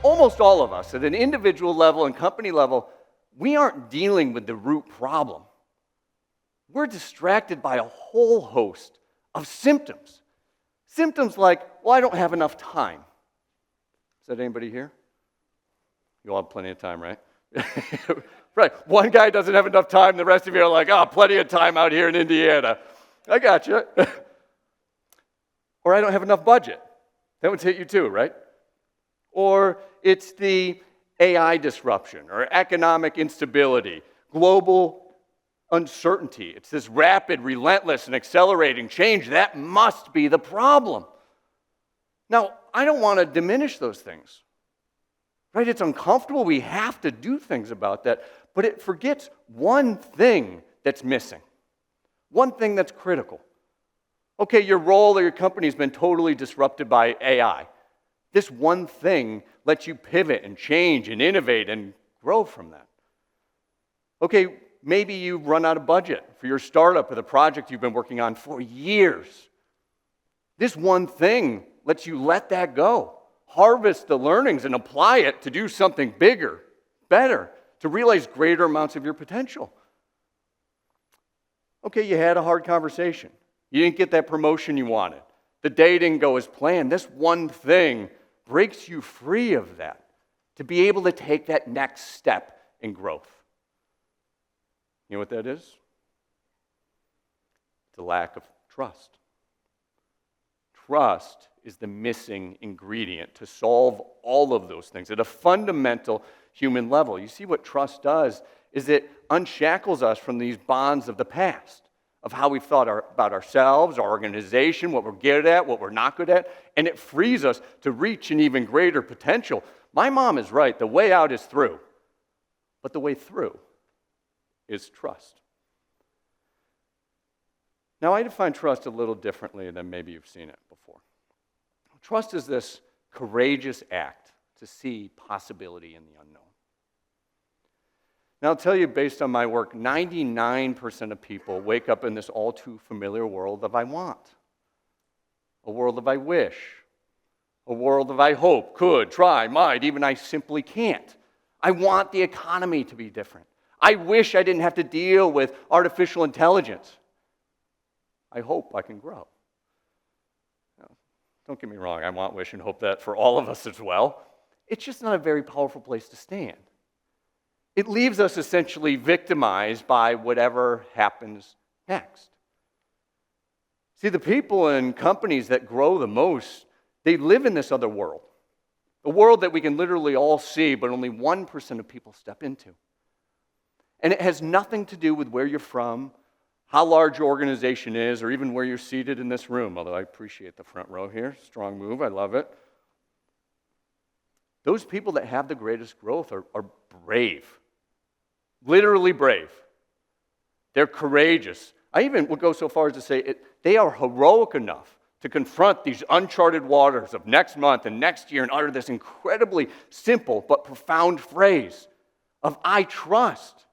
almost all of us, at an individual level and company level, we aren't dealing with the root problem. We're distracted by a whole host of symptoms. Symptoms like, well, I don't have enough time. Is that anybody here? You all have plenty of time, right? Right. One guy doesn't have enough time, the rest of you are like, oh, plenty of time out here in Indiana. I got you. Or I don't have enough budget. That would hit you too, right? Or it's the AI disruption or economic instability, global uncertainty. It's this rapid, relentless, and accelerating change. That must be the problem. Now, I don't want to diminish those things. Right? It's uncomfortable. We have to do things about that. But it forgets one thing that's missing. One thing that's critical. Okay, your role or your company has been totally disrupted by AI. This one thing lets you pivot and change and innovate and grow from that. Okay, maybe you've run out of budget for your startup or the project you've been working on for years. This one thing lets you let that go, harvest the learnings and apply it to do something bigger, better, to realize greater amounts of your potential. Okay, you had a hard conversation. You didn't get that promotion you wanted. The day didn't go as planned. This one thing breaks you free of that to be able to take that next step in growth. You know what that is? It's a lack of trust. Trust is the missing ingredient to solve all of those things at a fundamental human level. You see what trust does is it unshackles us from these bonds of the past, of how we've thought about ourselves, our organization, what we're good at, what we're not good at, and it frees us to reach an even greater potential. My mom is right. The way out is through, but the way through is trust. Now, I define trust a little differently than maybe you've seen it before. Trust is this courageous act to see possibility in the unknown. Now, I'll tell you, based on my work, 99% of people wake up in this all too familiar world of I want, a world of I wish, a world of I hope, could, try, might, even I simply can't. I want the economy to be different. I wish I didn't have to deal with artificial intelligence. I hope I can grow. Now, don't get me wrong, I want, wish, and hope that for all of us as well. It's just not a very powerful place to stand. It leaves us essentially victimized by whatever happens next. See, the people and companies that grow the most, they live in this other world. A world that we can literally all see, but only 1% of people step into. And it has nothing to do with where you're from, how large your organization is, or even where you're seated in this room, although I appreciate the front row here. Strong move, I love it. Those people that have the greatest growth are brave. Literally brave. They're courageous. I even would go so far as to say they are heroic enough to confront these uncharted waters of next month and next year and utter this incredibly simple but profound phrase of I trust.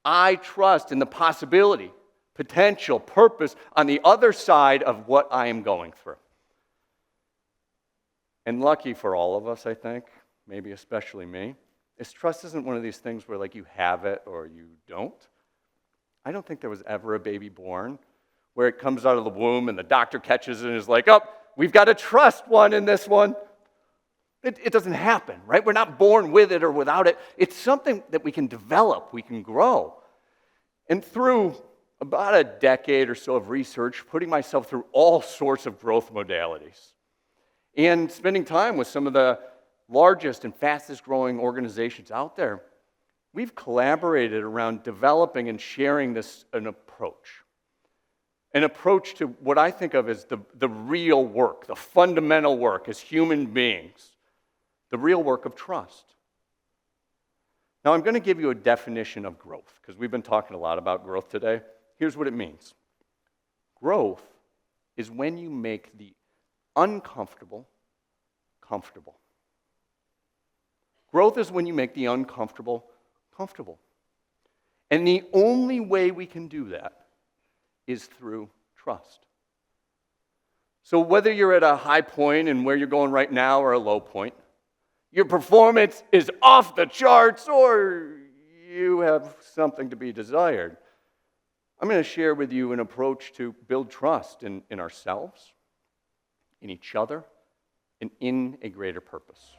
I trust in the possibility, potential, purpose on the other side of what I am going through. And lucky for all of us, I think, maybe especially me, is trust isn't one of these things where like you have it or you don't. I don't think there was ever a baby born where it comes out of the womb and the doctor catches it and is like, oh, we've got to trust one in this one. It doesn't happen, right? We're not born with it or without it. It's something that we can develop, we can grow. And through about a decade or so of research, putting myself through all sorts of growth modalities, and spending time with some of the largest and fastest growing organizations out there, we've collaborated around developing and sharing an approach to what I think of as the real work, the fundamental work as human beings, the real work of trust. Now, I'm going to give you a definition of growth, because we've been talking a lot about growth today. Here's what it means. Growth is when you make the uncomfortable comfortable. Growth is when you make the uncomfortable comfortable. And the only way we can do that is through trust. So whether you're at a high point and where you're going right now or a low point, your performance is off the charts, or you have something to be desired, I'm going to share with you an approach to build trust in ourselves, in each other, and in a greater purpose.